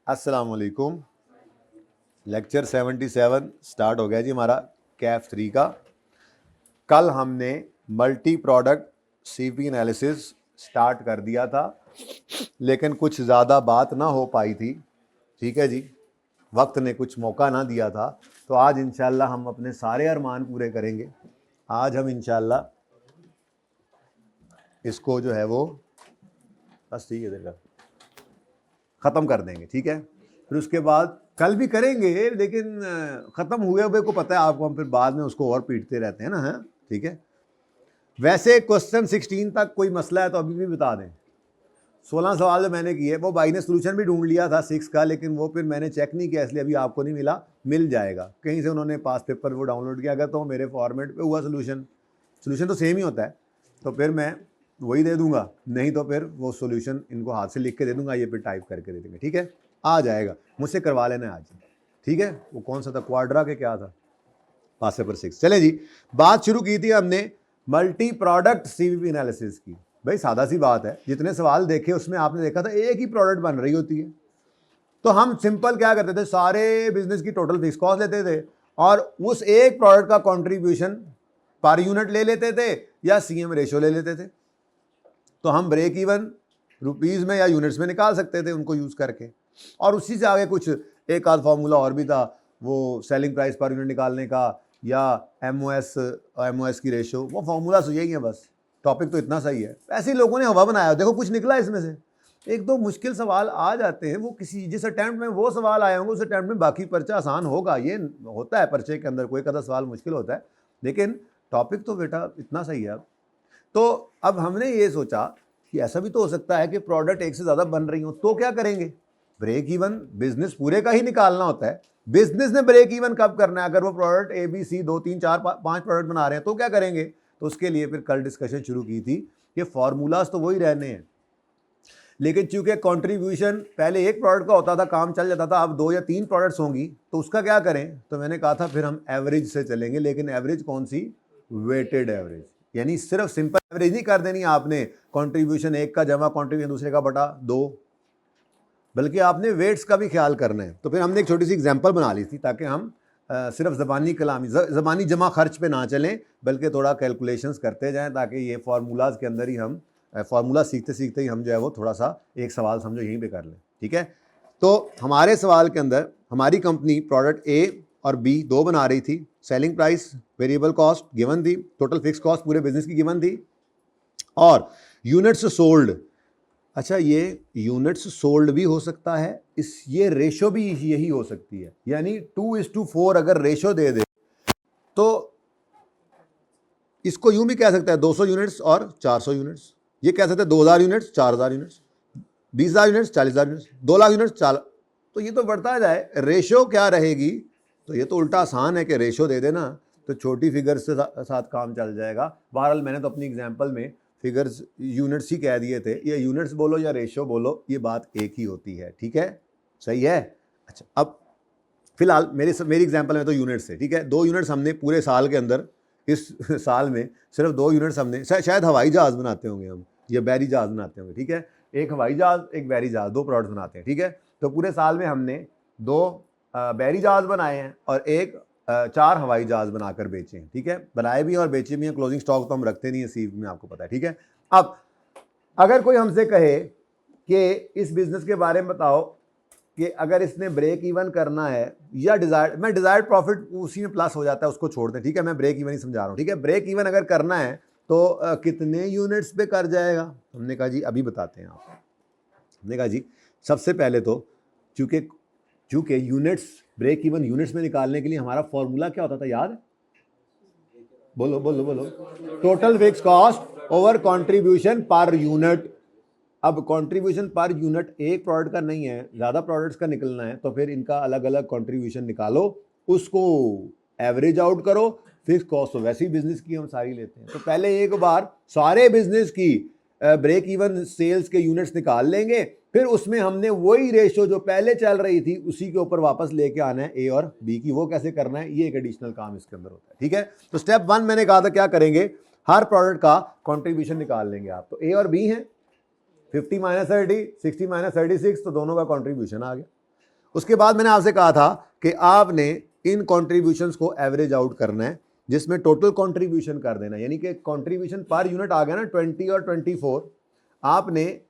अस्सलाम वालेकुम। Lecture 77 start हो गया जी हमारा कैफ 3 का। कल हमने multi product CP analysis start कर दिया था, लेकिन कुछ ज़्यादा बात ना हो पाई थी। ठीक है जी, वक्त ने कुछ मौका ना दिया था। तो आज इंशाल्लाह हम अपने सारे अरमान पूरे करेंगे। आज हम इंशाल्लाह इसको जो है वो बस ठीक है देखा ख़त्म कर देंगे। ठीक है, फिर उसके बाद कल भी करेंगे, लेकिन ख़त्म हुए हुए को पता है आपको, हम फिर बाद में उसको और पीटते रहते हैं ना। है ठीक है। वैसे क्वेश्चन 16 तक कोई मसला है तो अभी भी बता दें। 16 सवाल जो मैंने किए वो भाई ने सोल्यूशन भी ढूंढ लिया था 6 का, लेकिन वो फिर मैंने चेक नहीं किया, इसलिए अभी आपको नहीं मिला। मिल जाएगा कहीं से, उन्होंने पास पेपर वो डाउनलोड किया। अगर तो मेरे फॉर्मेट पे हुआ सोल्यूशन तो सेम ही होता है, तो फिर मैं वही दे दूंगा, नहीं तो फिर वो सोल्यूशन इनको हाथ से लिख के दे दूंगा, ये फिर टाइप करके दे देंगे। ठीक है, आ जाएगा, मुझसे करवा लेना आज। ठीक है, वो कौन सा था, क्वाड्रा के क्या था, पास पेपर 6। चले जी, बात शुरू की थी हमने मल्टी प्रोडक्ट सीवीपी एनालिसिस की। भाई सादा सी बात है, जितने सवाल देखे उसमें आपने देखा था एक ही प्रोडक्ट बन रही होती है। तो हम सिंपल क्या करते थे, सारे बिजनेस की टोटल फिक्स कॉस्ट लेते थे और उस एक प्रोडक्ट का कंट्रीब्यूशन पर यूनिट ले लेते थे या सीएम रेशो ले लेते थे। तो हम ब्रेक इवन रुपीस में या यूनिट्स में निकाल सकते थे उनको यूज करके। और उसी से आगे कुछ एक आध फॉर्मूला और भी था, वो सेलिंग प्राइस पर यूनिट निकालने का या एमओएस की रेशो। वो फॉर्मूला तो यही है, बस टॉपिक तो इतना सही है। ऐसे ही लोगों ने हवा बनाया, देखो कुछ निकला इसमें से। एक दो मुश्किल सवाल आ जाते हैं, वो किसी जिस अटैम्प्ट में वो सवाल आए होंगे उस अटैम्प्ट में बाकी पर्चा आसान होगा। ये होता है पर्चे के अंदर, कोई कदा सवाल मुश्किल होता है, लेकिन टॉपिक तो बेटा इतना सही है। तो अब हमने ये सोचा कि ऐसा भी तो हो सकता है कि प्रोडक्ट एक से ज़्यादा बन रही हो, तो क्या करेंगे, ब्रेक इवन बिजनेस पूरे का ही निकालना होता है। बिजनेस ने ब्रेक इवन कब करना है, अगर वो product A B C 2 3 4 5 product बना रहे हैं तो क्या करेंगे। तो उसके लिए फिर कल डिस्कशन शुरू की थी कि फॉर्मूलाज तो वही रहने हैं, लेकिन चूंकि कंट्रीब्यूशन पहले एक प्रोडक्ट का होता था, काम चल जाता था, अब 2 या 3 प्रोडक्ट्स होंगी तो उसका क्या करें। तो मैंने कहा था फिर हम एवरेज से चलेंगे, लेकिन एवरेज कौन सी, वेटेड एवरेज। यानी सिर्फ सिंपल एवरेज नहीं कर देनी आपने, कंट्रीब्यूशन एक का जमा कंट्रीब्यूशन दूसरे का बटा 2, बल्कि आपने वेट्स का भी ख्याल करना है। तो फिर हमने एक छोटी सी एग्जांपल बना ली थी ताकि हम सिर्फ ज़बानी कलामी ज़बानी जमा खर्च पे ना चलें, बल्कि थोड़ा कैलकुलेशंस करते जाएं, ताकि ये फार्मूलाज के अंदर ही हम फार्मूला सीखते सीखते ही हम जो है वो थोड़ा सा एक सवाल समझो यहीं पे कर लें। ठीक है, तो हमारे सवाल के अंदर हमारी कंपनी प्रोडक्ट ए और बी दो बना रही थी, selling price variable cost given थी, टोटल फिक्स कॉस्ट पूरे बिजनेस की गिवन थी, और यूनिट्स सोल्ड। अच्छा, ये यूनिट्स सोल्ड भी हो सकता है, इस ये रेशो भी यही हो सकती है, यानी 2:4 अगर रेशो दे दे तो इसको यूं भी कह सकता है 200 यूनिट्स और 400 यूनिट्स। ये कह सकते हैं 2000 units 4000 units, 20,000 units 40,000 units, 2 lakh units 4। तो ये तो बढ़ता जाए, रेशो क्या रहेगी। तो ये तो उल्टा आसान है कि रेशो दे देना तो छोटी फिगर्स से साथ काम चल जाएगा। बहरहाल मैंने तो अपनी एग्जांपल में फिगर्स यूनिट्स ही कह दिए थे, ये यूनिट्स बोलो या रेशो बोलो, ये बात एक ही होती है। ठीक है, सही है। अच्छा, अब फिलहाल मेरी एग्जांपल में तो यूनिट्स है। ठीक है, 2 यूनिट्स हमने पूरे साल के अंदर, इस साल में सिर्फ 2 यूनिट्स हमने, शायद हवाई जहाज़ बनाते होंगे हम या बैरी जहाज़ बनाते होंगे। ठीक है, एक हवाई जहाज़ एक बैरी जहाज़, 2 प्रोडक्ट्स बनाते हैं। ठीक है, तो पूरे साल में हमने 2 बैरी जहाज़ बनाए हैं और एक 4 हवाई जहाज़ बनाकर बेचे हैं। ठीक है, बनाए भी हैं और बेचे भी हैं। क्लोजिंग स्टॉक तो हम रखते नहीं है सीव में, आपको पता है। ठीक है, अब अगर कोई हमसे कहे कि इस बिज़नेस के बारे में बताओ कि अगर इसने ब्रेक इवन करना है या डिजायर्ड प्रॉफिट उसी में प्लस हो जाता है, उसको छोड़ दें। ठीक है, मैं ब्रेक इवन ही समझा रहा हूँ। ठीक है, ब्रेक इवन अगर करना है तो कितने यूनिट्स पे कर जाएगा। हमने कहा जी अभी बताते हैं आप। हमने कहा जी सबसे पहले तो चूंकि यूनिट्स, ब्रेक इवन यूनिट्स में निकालने के लिए हमारा फॉर्मूला क्या होता था, याद है? बोलो बोलो बोलो, total fix cost over contribution per unit. अब कंट्रीब्यूशन पर यूनिट एक प्रोडक्ट का नहीं है, ज़्यादा प्रोडक्ट्स का निकलना है, तो फिर इनका अलग अलग कंट्रीब्यूशन निकालो, उसको एवरेज आउट करो। फिक्स कॉस्ट तो वैसे ही बिजनेस की हम सारी लेते हैं, तो पहले एक बार सारे बिजनेस की ब्रेक इवन सेल्स के यूनिट्स निकाल लेंगे, फिर उसमें हमने वही रेशो जो पहले चल रही थी उसी के ऊपर वापस लेके आना है ए और बी की। वो कैसे करना है, ये एक एडिशनल काम इसके अंदर होता है। ठीक है, तो स्टेप 1 मैंने कहा था क्या करेंगे, हर प्रोडक्ट का कॉन्ट्रीब्यूशन निकाल लेंगे आप। तो ए और बी है, 50 - 30 60 - 36, तो दोनों का कंट्रीब्यूशन आ गया। उसके बाद मैंने आपसे कहा था कि आपने इन कॉन्ट्रीब्यूशंस को एवरेज आउट करना है, जिसमें टोटल कॉन्ट्रीब्यूशन कर देना, यानी कि कॉन्ट्रीब्यूशन पर यूनिट आ गया ना 20 और 24, आपने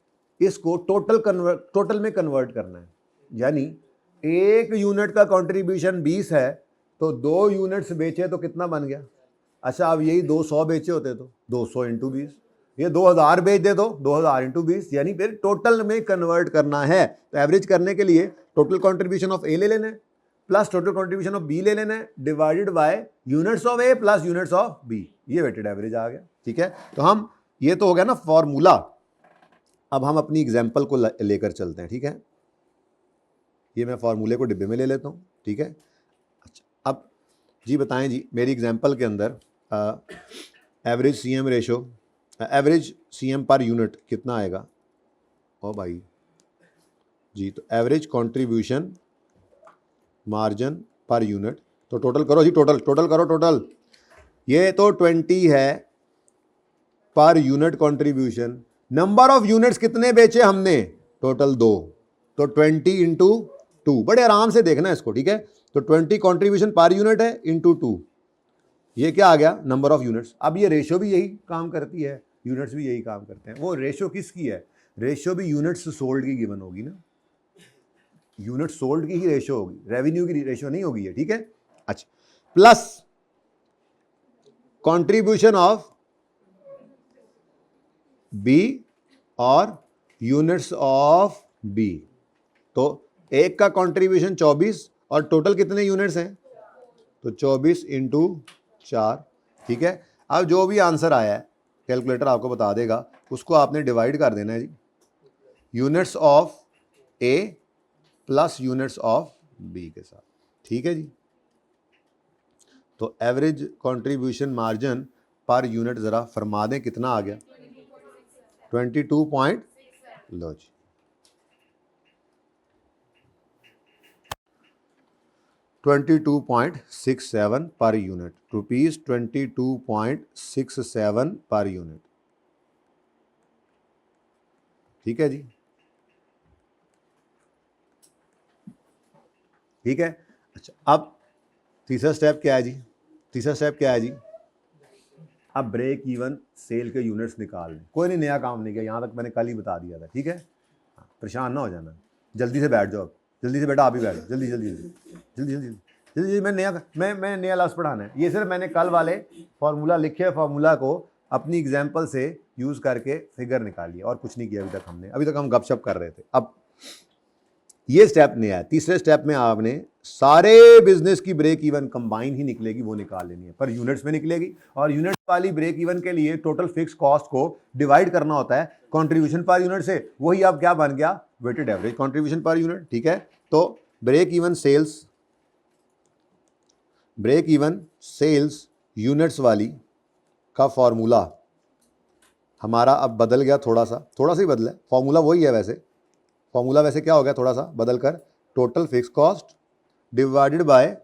इसको टोटल में कन्वर्ट करना है। यानी एक यूनिट का कॉन्ट्रीब्यूशन 20 है तो 2 यूनिट्स बेचे तो कितना बन गया? अच्छा, अब यही 200 बेचे होते तो 200 इंटू 20, ये 2000 बेच दे तो 2000 इंटू 20, यानी फिर टोटल में कन्वर्ट करना है। तो एवरेज करने के लिए टोटल कॉन्ट्रीब्यूशन ऑफ ए ले लेना है plus total contribution of B ले लेना है divided by units of A plus units of B, ये वेटेड एवरेज आ गया। ठीक है, तो हम ये तो हो गया ना फॉर्मूला। अब हम अपनी एग्जाम्पल को लेकर चलते हैं। ठीक है, ये मैं फॉर्मूले को डिब्बे में ले लेता हूँ। ठीक है, अच्छा अब जी बताएं जी, मेरी एग्जाम्पल के अंदर average CM ratio, average CM per unit कितना आएगा? ओ भाई जी, तो average contribution margin per unit, तो टोटल करो जी, टोटल करो टोटल। ये तो 20 है per unit contribution. Number of units कितने बेचे हमने? टोटल 2, तो 20 इंटू 2, बड़े आराम से देखना इसको। ठीक है, तो 20 कंट्रीब्यूशन पर यूनिट है इंटू 2, ये क्या आ गया? Number of units. अब ये रेशो भी यही काम करती है, यूनिट्स भी यही काम करते हैं। वो रेशो किसकी है? रेशो भी यूनिट्स सोल्ड की गिवन होगी ना, यूनिट सोल्ड की ही रेशो होगी, रेवेन्यू की रेशो नहीं होगी ये। ठीक है, अच्छा प्लस कंट्रीब्यूशन ऑफ बी और यूनिट्स ऑफ बी, तो एक का कंट्रीब्यूशन 24 और टोटल कितने यूनिट्स हैं? तो 24 इंटू 4। ठीक है, अब जो भी आंसर आया है कैलकुलेटर आपको बता देगा, उसको आपने डिवाइड कर देना है जी, units of A plus units of B के साथ। ठीक है जी, तो average contribution margin per unit ज़रा फरमा दें कितना आ गया? 22 पॉइंट, लो जी 22.67 पर यूनिट, रुपीज़ 22.67 पर यूनिट। ठीक है जी, ठीक है। अच्छा, अब तीसरा स्टेप क्या है जी? तीसरा स्टेप क्या है जी? अब ब्रेक इवन सेल के यूनिट्स निकालने। कोई नहीं, नया काम नहीं किया, यहाँ तक मैंने कल ही बता दिया था। ठीक है, परेशान ना हो जाना, जल्दी से बैठ जाओ, जल्दी से बेटा आप ही बैठो, जल्दी जल्दी जल्दी जल्दी जल्दी जल्दी जल्दी। मैं नया लफ्ज़ पढ़ाना है। ये सिर्फ मैंने कल वाले फार्मूला लिखे, फार्मूला को अपनी एग्जाम्पल से यूज़ करके फिगर निकाली, और कुछ नहीं किया अभी तक हमने। अभी तक हम गपशप कर रहे थे। अब ये स्टेप नया है। तीसरे स्टेप में आपने सारे बिजनेस की ब्रेक इवन कंबाइन ही निकलेगी, वो निकाल लेनी है, पर यूनिट्स में निकलेगी। और यूनिट वाली ब्रेक इवन के लिए टोटल फिक्स कॉस्ट को डिवाइड करना होता है कंट्रीब्यूशन पर यूनिट से। वही अब क्या बन गया? Weighted average contribution per unit. ठीक है, तो ब्रेक इवन सेल्स यूनिट्स वाली का फॉर्मूला हमारा अब बदल गया, थोड़ा सा ही बदला है। फॉर्मूला वही है वैसे, फॉर्मूला वैसे क्या हो गया, थोड़ा सा बदल कर total fix cost divided by,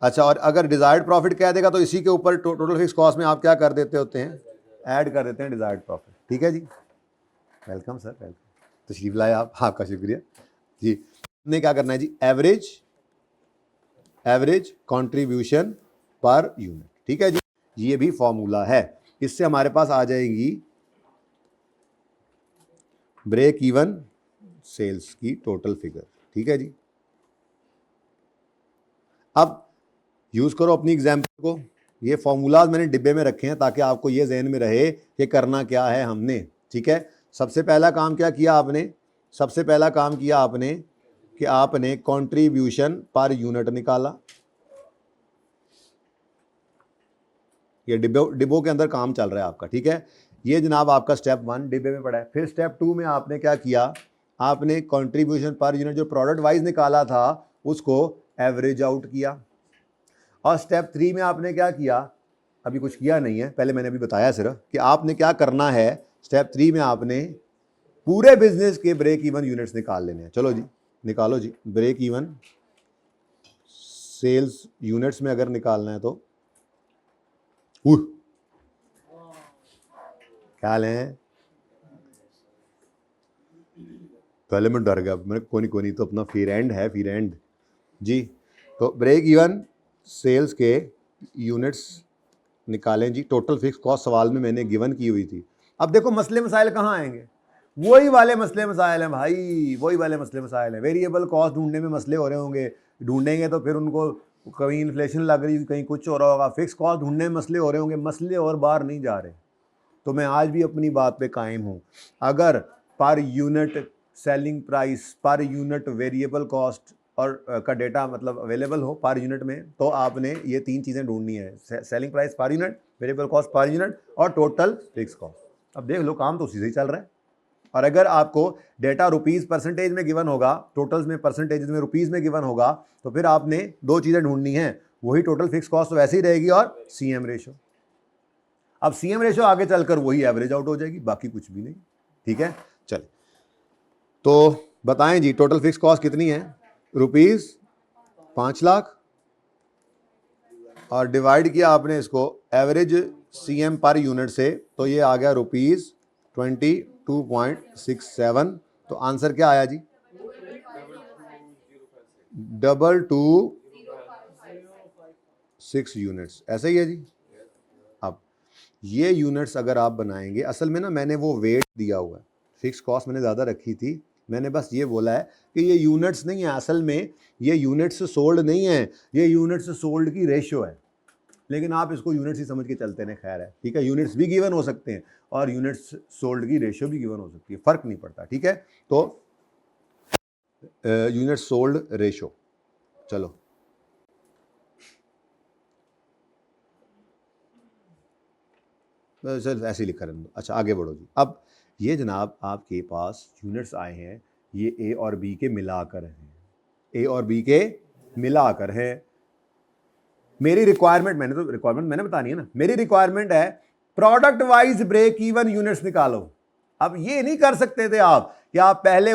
अच्छा, और अगर डिजायर्ड प्रॉफिट कह देगा तो इसी के ऊपर टोटल फिक्स कॉस्ट में आप क्या कर देते होते हैं? ऐड कर देते हैं डिजायर्ड प्रॉफिट। ठीक है जी, वेलकम सर, वेलकम, तशरीफ लाए आप, आपका शुक्रिया जी। हमने क्या करना है जी? Average contribution per unit. ठीक है जी, ये भी फॉर्मूला है। इससे हमारे पास आ जाएगी ब्रेक इवन सेल्स की टोटल फिगर। ठीक है जी, अब यूज़ करो अपनी एग्जाम्पल को। ये फॉर्मूलाज मैंने डिब्बे में रखे हैं ताकि आपको ये जहन में रहे कि करना क्या है हमने। ठीक है, सबसे पहला काम क्या किया आपने? सबसे पहला काम किया आपने कि आपने कंट्रीब्यूशन पर यूनिट निकाला। ये डिब्बों के अंदर काम चल रहा है आपका। ठीक है, ये जनाब आपका स्टेप 1 डिब्बे में पड़ा है। फिर स्टेप 2 में आपने क्या किया? आपने कंट्रीब्यूशन पर यूनिट जो प्रोडक्ट वाइज निकाला था उसको एवरेज आउट किया। और स्टेप 3 में आपने क्या किया? अभी कुछ किया नहीं है, पहले मैंने अभी बताया सिर्फ कि आपने क्या करना है। स्टेप 3 में आपने पूरे बिजनेस के ब्रेक इवन यूनिट्स निकाल लेने हैं। चलो जी, निकालो जी। ब्रेक इवन सेल्स यूनिट्स में अगर निकालना है तो क्या लें? पहले मैं डर गया, मैंने कोई नहीं तो अपना फिर एंड है, फिर एंड जी। तो ब्रेक इवन सेल्स के यूनिट्स निकालें जी। टोटल फिक्स कॉस्ट सवाल में मैंने गिवन की हुई थी। अब देखो मसले मसाइल कहाँ आएंगे, वही वाले मसले मसाइल हैं भाई, वही वाले मसले मसाइल हैं। वेरिएबल कॉस्ट ढूंढने में मसले हो रहे होंगे, ढूंढेंगे तो फिर उनको कहीं इन्फ्लेशन लग रही, कहीं कुछ हो रहा होगा। फिक्स कॉस्ट ढूंढने में मसले हो रहे होंगे, मसले और बार नहीं जा रहे। तो मैं आज भी अपनी बात पे कायम हूँ। अगर per unit selling price, per unit variable cost और का डेटा मतलब अवेलेबल हो पर यूनिट में, तो आपने ये 3 चीज़ें ढूंढनी है, selling price per unit, variable cost per unit और टोटल फिक्स कॉस्ट। अब देख लो काम तो उसी से ही चल रहा है। और अगर आपको डेटा रुपीज़ परसेंटेज में गिवन होगा, टोटल्स में परसेंटेज में रुपीज़ में गिवन होगा, तो फिर आपने 2 चीज़ें ढूंढनी हैं, वही टोटल फिक्स कॉस्ट तो वैसे ही रहेगी और CM रेशो। अब CM रेशो आगे चलकर वही एवरेज आउट हो जाएगी, बाकी कुछ भी नहीं। ठीक है, चले तो बताएं जी टोटल फिक्स कॉस्ट कितनी है, रुपीज़ 5 लाख, और डिवाइड किया आपने इसको एवरेज CM पर यूनिट से, तो ये आ गया रुपीज़ 22.67। तो आंसर क्या आया जी, 2206 यूनिट्स, ऐसा ही है जी। अब ये यूनिट्स अगर आप बनाएंगे, असल में ना मैंने वो वेट दिया हुआ है, फिक्स कॉस्ट मैंने ज़्यादा रखी थी, मैंने बस ये बोला है कि ये यूनिट्स नहीं है, असल में ये यूनिट्स सोल्ड नहीं है, ये यूनिट्स सोल्ड की रेशियो है। लेकिन आप इसको यूनिट्स ही समझ के चलते हैं, खैर है, ठीक है। यूनिट्स भी गिवन हो सकते हैं और यूनिट्स सोल्ड की रेशियो भी गिवन हो सकती है, फ़र्क नहीं पड़ता, ठीक है। तो यूनिट सोल्ड रेशियो, चलो सर ऐसे ही लिखा रहने दो। अच्छा आगे बढ़ो जी। अब ये जनाब आपके पास यूनिट्स आए हैं, ये A और B के मिलाकर हैं, A और B के मिलाकर हैं। मेरी रिक्वायरमेंट, मैंने बतानी है ना, मेरी रिक्वायरमेंट है product wise break even units निकालो। अब ये नहीं कर सकते थे आप कि आप पहले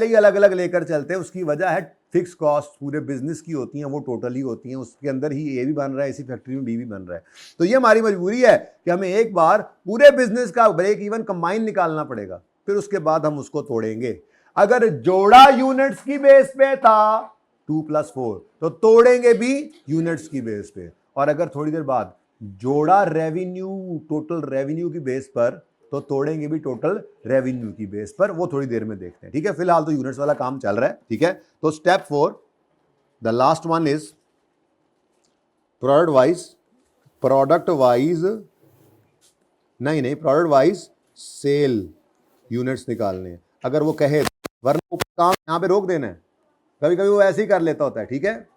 ही अलग अलग लेकर चलते, उसकी वजह है फिक्स कॉस्ट पूरे बिजनेस की होती हैं, वो टोटल ही होती हैं, उसके अंदर ही A भी बन रहा है, इसी फैक्ट्री में B भी बन रहा है। तो ये हमारी मजबूरी है कि हमें एक बार पूरे बिजनेस का ब्रेक इवन कंबाइन निकालना पड़ेगा, फिर उसके बाद हम उसको तोड़ेंगे। अगर जोड़ा यूनिट्स की बेस पे था 2 + 4, तो तोड़ेंगे भी यूनिट्स की बेस पे। और अगर थोड़ी देर बाद जोड़ा रेवेन्यू, टोटल रेवेन्यू की बेस पर, तो तोड़ेंगे भी टोटल रेवेन्यू की बेस पर, वो थोड़ी देर में देखते हैं, ठीक है। फिलहाल तो यूनिट्स वाला काम चल रहा है, ठीक है। तो step 4, the last one is product wise product wise sale units निकालने हैं। अगर वो कहे, वरना काम यहाँ पे रोक देना है, कभी कभी वो ऐसे ही कर लेता होता है, ठीक है।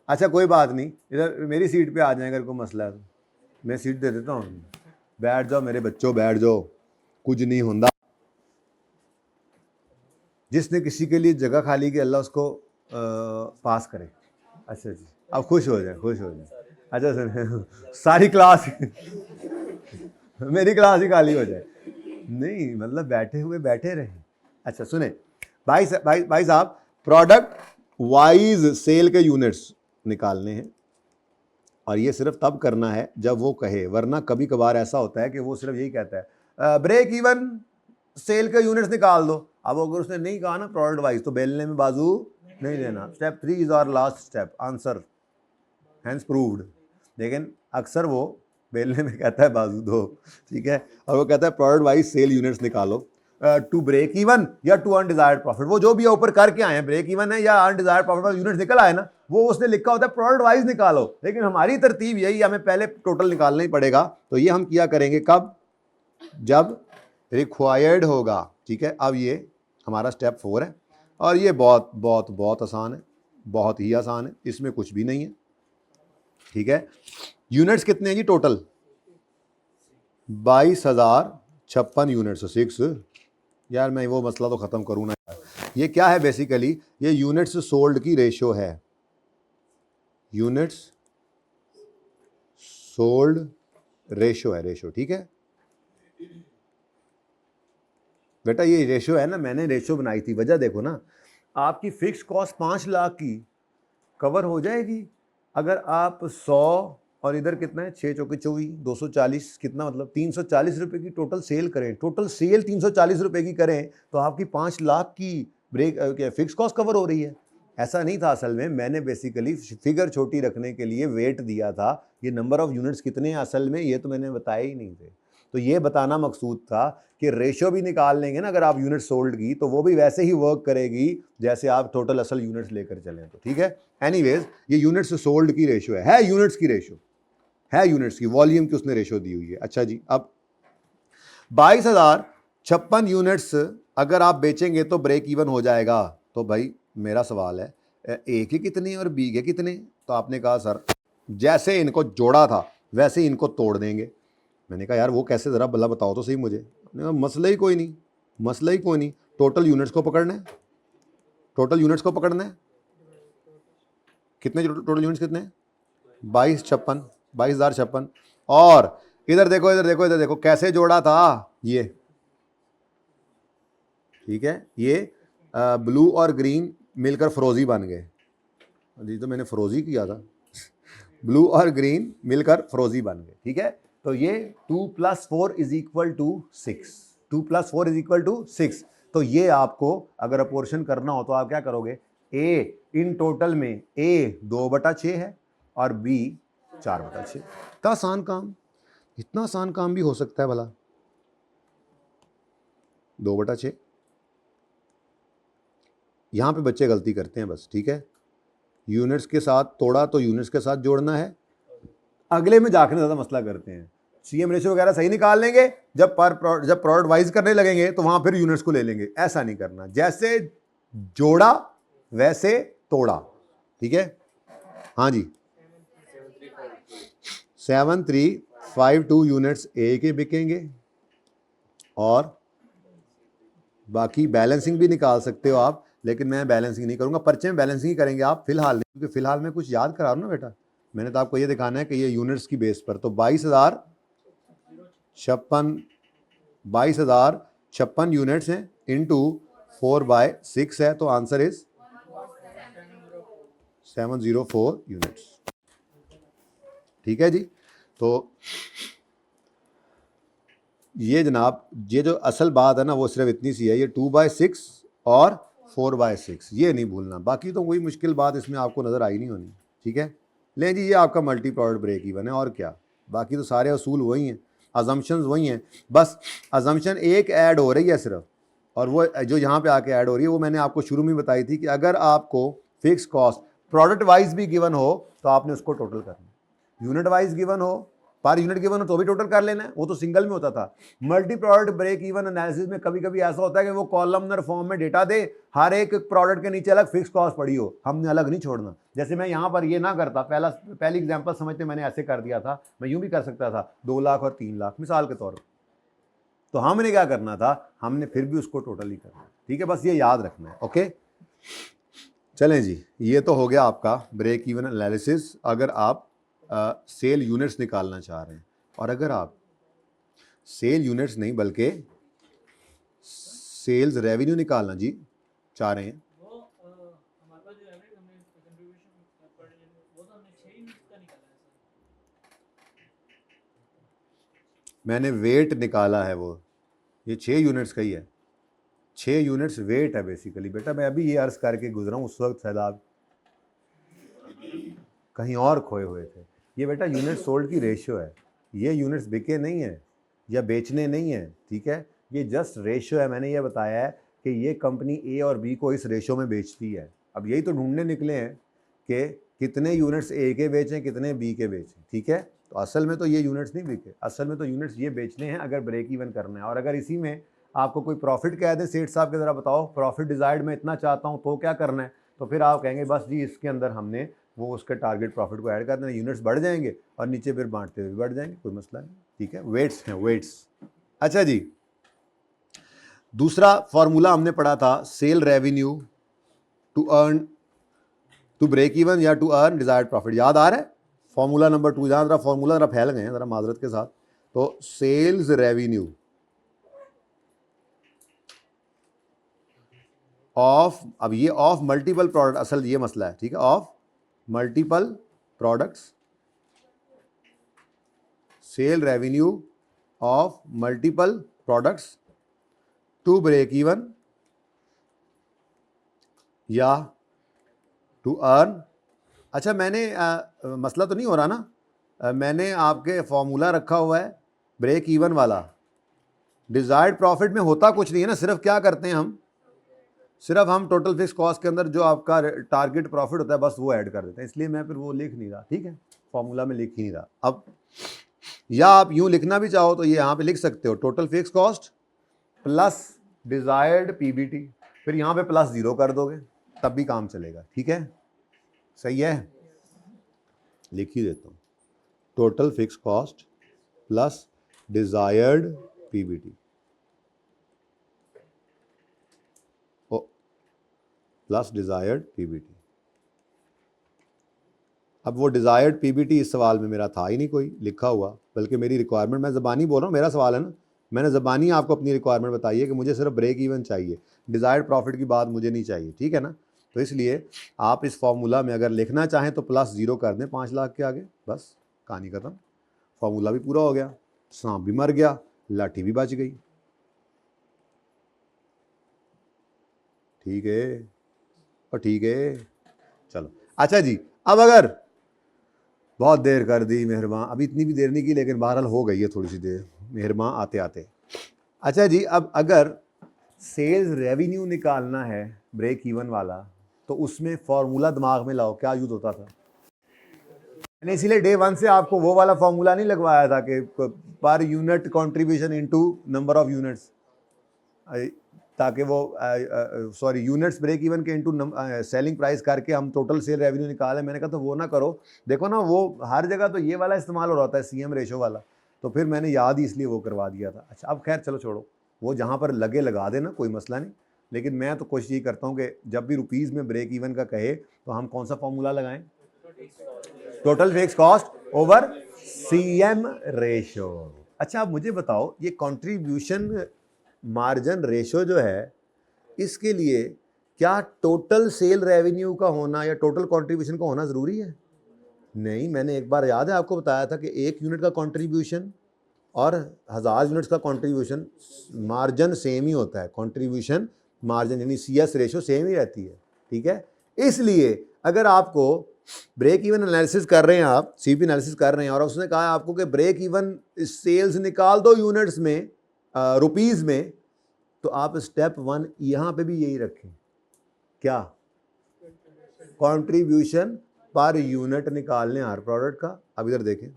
अच्छा कोई बात नहीं, इधर मेरी सीट पे आ जाए, अगर कोई मसला है तो मैं सीट दे देता हूँ, बैठ जाओ मेरे बच्चों, बैठ जाओ, कुछ नहीं होता। जिसने किसी के लिए जगह खाली की, अल्लाह उसको पास करे। अच्छा जी, अब खुश हो जाए, खुश हो जाए। अच्छा सुन, सारी क्लास मेरी क्लास ही खाली हो जाए, नहीं मतलब बैठे हुए बैठे रहे। अच्छा सुने भाई साहब, प्रोडक्ट वाइज सेल के यूनिट्स निकालने हैं, और ये सिर्फ तब करना है जब वो कहे, वरना कभी कभार ऐसा होता है कि वो सिर्फ यही कहता है ब्रेक इवन सेल के यूनिट्स निकाल दो। अब अगर उसने नहीं कहा ना प्रोडक्ट वाइज, तो बेलने में बाजू नहीं देना। Step 3 is our last step, answer hence proved. लेकिन अक्सर वो बेलने में कहता है बाजू दो, ठीक है, और वो कहता है प्रोडक्ट वाइज सेल यूनिट्स निकालो टू ब्रेक इवन या टू अनडिजायर्ड प्रॉफिट। वो जो भी ऊपर करके आए हैं, ब्रेक इवन है या अनडिजायर्ड प्रॉफिट यूनिट्स निकल आए ना, वो उसने लिखा होता है प्रोडक्ट वाइज निकालो। लेकिन हमारी तरतीब यही, हमें पहले टोटल निकालना ही पड़ेगा। तो ये हम किया करेंगे कब, जब रिक्वायर्ड होगा, ठीक है। अब ये हमारा स्टेप 4 है, और ये बहुत बहुत बहुत आसान है, बहुत ही आसान है, इसमें कुछ भी नहीं है, ठीक है। यूनिट्स कितने हैं जी टोटल, 22,056 यूनिट्स, 6। यार मैं वो मसला तो ख़त्म करूँ ना यार। ये क्या है बेसिकली, ये यूनिट्स सोल्ड की रेशियो है, यूनिट्स सोल्ड रेशियो है, रेशियो, ठीक है बेटा। ये रेशियो है ना, मैंने रेशियो बनाई थी, वजह देखो ना, आपकी फिक्स कॉस्ट 5 लाख की कवर हो जाएगी अगर आप 100 और इधर कितना है 6 चौके 24, 240, कितना मतलब 340 रुपये की टोटल सेल करें। टोटल सेल 340 रुपये की करें तो आपकी 5 लाख की क्या फिक्स कॉस्ट कवर हो रही है? ऐसा नहीं था असल में, मैंने बेसिकली फिगर छोटी रखने के लिए वेट दिया था, ये नंबर ऑफ यूनिट्स कितने हैं असल में ये तो मैंने बताया ही नहीं थे। तो ये बताना मकसूद था कि रेशो भी निकाल लेंगे ना अगर आप यूनिट सोल्ड की, तो वो भी वैसे ही वर्क करेगी जैसे आप टोटल असल यूनिट्स लेकर चलें। तो ठीक है, एनीवेज ये यूनिट्स सोल्ड की रेशो है यूनिट्स की रेशो है, यूनिट्स की वॉल्यूम की उसने रेशो दी हुई है। अच्छा जी, अब 22,056 यूनिट्स अगर आप बेचेंगे तो ब्रेक इवन हो जाएगा। तो भाई मेरा सवाल है ए के कितने और बी के कितने? तो आपने कहा सर जैसे इनको जोड़ा था वैसे ही इनको तोड़ देंगे। मैंने कहा यार वो कैसे, ज़रा भला बताओ तो सही मुझे। मैंने कहा मसला ही कोई नहीं, मसला ही कोई नहीं, टोटल यूनिट्स को पकड़ना है, टोटल यूनिट्स को पकड़ना है। कितने टोटल यूनिट्स कितने? 22,056 और इधर देखो इधर देखो इधर देखो कैसे जोड़ा था ये, ठीक है, ये ब्लू और ग्रीन मिलकर फ्रोजी बन गए। जी तो मैंने फ्रोजी किया था, ब्लू और ग्रीन मिलकर फ्रोजी बन गए, ठीक है। तो ये 2 + 4 = 6, 2 + 4 = 6। तो ये आपको अगर अपोर्शन करना हो तो आप क्या करोगे, ए इन टोटल में ए 2/6 है और बी 4/6। इतना आसान काम, इतना आसान काम भी हो सकता है भला, 2/6। यहाँ पे बच्चे गलती करते हैं बस, ठीक है, यूनिट्स के साथ तोड़ा तो यूनिट्स के साथ जोड़ना है, अगले में जाकर ज़्यादा मसला करते हैं। सीएम रेशियो वगैरह सही निकाल लेंगे, जब प्रोडक्ट वाइज करने लगेंगे तो वहाँ फिर यूनिट्स को ले लेंगे। ऐसा नहीं करना, जैसे जोड़ा वैसे तोड़ा, ठीक है। हाँ जी, 7352 यूनिट्स ए के बिकेंगे और बाकी बैलेंसिंग भी निकाल सकते हो आप, लेकिन मैं बैलेंसिंग नहीं करूंगा, पर्चे में बैलेंसिंग ही करेंगे आप फिलहाल नहीं, क्योंकि फिलहाल मैं कुछ याद करा रहा हूं ना बेटा, मैंने तो आपको ये दिखाना है कि ये यूनिट्स की बेस पर। तो 22,056 यूनिट्स हैं इनटू 4/6 है, तो आंसर इज 704 यूनिट्स, ठीक है जी। तो ये जनाब ये जो असल बात है ना वो सिर्फ इतनी सी है, ये 2/6 और 4/6 ये नहीं भूलना, बाकी तो कोई मुश्किल बात इसमें आपको नज़र आई नहीं होनी, ठीक है। ले जी, ये आपका मल्टी प्रोडक्ट ब्रेक इवन है और क्या, बाकी तो सारे असूल वही हैं, अजम्पशंस वही हैं, बस अजम्पशन एक ऐड हो रही है सिर्फ, और वो जो यहाँ पे आके ऐड हो रही है वो मैंने आपको शुरू में बताई थी कि अगर आपको फिक्स कॉस्ट प्रोडक्ट वाइज भी गिवन हो तो आपने उसको टोटल करना, यूनिट वाइज गिवन हो, पर यूनिट गिवन हो तो भी टोटल कर लेना है, वो तो सिंगल में होता था। Multi product break even analysis में कभी कभी ऐसा होता है कि वो कॉलमनर फॉर्म में डेटा दे, हर एक प्रोडक्ट के नीचे अलग फिक्स कॉस्ट पड़ी हो, हमने अलग नहीं छोड़ना। जैसे मैं यहाँ पर ये ना करता, पहली एग्जांपल समझते मैंने ऐसे कर दिया था, मैं यूं भी कर सकता था 2 लाख और 3 लाख मिसाल के तौर पर, तो हमने क्या करना था, हमने फिर भी उसको टोटल ही करना, ठीक है, बस ये याद रखना है। ओके चलें जी, ये तो हो गया आपका ब्रेक इवन एनालिसिस अगर आप सेल यूनिट्स निकालना चाह रहे हैं, और अगर आप सेल यूनिट्स नहीं बल्कि सेल्स रेवेन्यू निकालना जी चाह रहे हैं, मैंने वेट निकाला है, वो ये 6 यूनिट्स का ही है, 6 यूनिट्स वेट है बेसिकली। बेटा मैं अभी ये अर्ज करके गुजरा हूँ, उस वक्त शायद आप कहीं और खोए हुए थे। ये बेटा यूनिट सोल्ड की रेशियो है, ये यूनिट्स बिके नहीं है या बेचने नहीं है, ठीक है, ये जस्ट रेशियो है। मैंने ये बताया है कि ये कंपनी ए और बी को इस रेशियो में बेचती है। अब यही तो ढूंढने निकले हैं कि कितने यूनिट्स ए के बेचें कितने बी के बेचें, ठीक है। तो असल में तो ये यूनिट्स नहीं बिके, असल में तो यूनिट्स ये बेचने हैं अगर ब्रेक इवन करना है। और अगर इसी में आपको कोई प्रॉफिट कह दे, सेठ साहब के ज़रा बताओ प्रॉफिट डिज़ायर्ड में इतना चाहता हूँ तो क्या करना है, तो फिर आप कहेंगे बस जी इसके अंदर हमने वो उसके टारगेट प्रॉफिट को ऐड कर देना, यूनिट्स बढ़ जाएंगे और नीचे फिर बांटते हुए बढ़ जाएंगे, कोई मसला नहीं, ठीक है। वेट्स हैं वेट्स। अच्छा जी, दूसरा फॉर्मूला हमने पढ़ा था sale revenue to break even या टू अर्न डिजायर्ड प्रॉफिट, याद आ रहा है फॉर्मूला नंबर 2, जहाँ जरा फॉर्मूला जरा फैल गए हैं जरा माजरत के साथ। तो सेल्स रेवेन्यू ऑफ, अब ये ऑफ मल्टीपल प्रोडक्ट, असल ये मसला है, ठीक है, of multiple products, sale revenue of multiple products to break even या टू अर्न। अच्छा मैंने मसला तो नहीं हो रहा ना, मैंने आपके फॉर्मूला रखा हुआ है ब्रेक इवन वाला। डिजायर्ड प्रॉफिट में होता कुछ नहीं है ना, सिर्फ क्या करते हैं हम, सिर्फ हम टोटल फिक्स कॉस्ट के अंदर जो आपका टारगेट प्रॉफिट होता है बस वो ऐड कर देते हैं, इसलिए मैं फिर वो लिख नहीं रहा, ठीक है, फॉर्मूला में लिख ही नहीं रहा। अब या आप यूं लिखना भी चाहो तो ये यहाँ पे लिख सकते हो, total fix cost plus desired PBT, फिर यहाँ पे प्लस 0 कर दोगे तब भी काम चलेगा, ठीक है, सही है, लिख ही देता हूँ, total fix cost plus desired PBT plus desired PBT. अब वो डिजायर्ड पीबीटी इस सवाल में मेरा था ही नहीं कोई लिखा हुआ, बल्कि मेरी रिक्वायरमेंट, मैं ज़बानी बोल रहा हूँ, मेरा सवाल है ना, मैंने ज़बानी आपको अपनी रिक्वायरमेंट बताई है कि मुझे सिर्फ ब्रेक इवन चाहिए, डिजायर्ड प्रॉफिट की बात मुझे नहीं चाहिए, ठीक है ना। तो इसलिए आप इस फॉर्मूला में अगर लिखना चाहें तो प्लस 0 कर दें 5 लाख के आगे, बस कहानी खत्म, फॉर्मूला भी पूरा हो गया, सांप भी मर गया, लाठी भी बच गई, ठीक है, और ठीक है, चलो। अच्छा जी, अब अगर बहुत देर कर दी मेहरबान, अभी इतनी भी देर नहीं की लेकिन बहरहाल हो गई है थोड़ी सी देर मेहरबान आते आते। अच्छा जी, अब अगर सेल्स रेवेन्यू निकालना है ब्रेक इवन वाला तो उसमें फॉर्मूला दिमाग में लाओ, क्या यूज होता था। मैंने इसीलिए डे 1 से आपको वो वाला फॉर्मूला नहीं लगवाया था कि per unit contribution into number of units, ताकि वो सॉरी यूनिट्स ब्रेक इवन के इनटू सेलिंग प्राइस करके हम टोटल सेल रेवेन्यू निकालें। मैंने कहा तो वो ना करो, देखो ना वो हर जगह तो ये वाला इस्तेमाल हो रहा होता है सीएम रेशो वाला, तो फिर मैंने याद ही इसलिए वो करवा दिया था। अच्छा अब खैर चलो छोड़ो, वो जहाँ पर लगे लगा देना, कोई मसला नहीं, लेकिन मैं तो कोशिश ये करता हूँ कि जब भी रुपीज़ में ब्रेक इवन का कहे तो हम कौन सा फॉर्मूला लगाएं, total fix cost over CM ratio. अच्छा आप मुझे बताओ ये कंट्रीब्यूशन मार्जिन रेशो जो है इसके लिए क्या टोटल सेल रेवेन्यू का होना या टोटल कंट्रीब्यूशन का होना ज़रूरी है? नहीं, मैंने एक बार याद है आपको बताया था कि 1 यूनिट का कंट्रीब्यूशन और 1000 यूनिट्स का कंट्रीब्यूशन मार्जिन सेम ही होता है, कंट्रीब्यूशन मार्जिन यानी CS रेशो सेम ही रहती है, ठीक है। इसलिए अगर आपको ब्रेक इवन एनालिसिस कर रहे हैं, आप CP एनालिसिस कर रहे हैं और उसने कहा आपको कि ब्रेक इवन सेल्स निकाल दो यूनिट्स में, रुपीज़ में, तो आप स्टेप 1 यहाँ पे भी यही रखें, क्या, कंट्रीब्यूशन पर यूनिट निकालने हर प्रोडक्ट का। अब इधर देखें,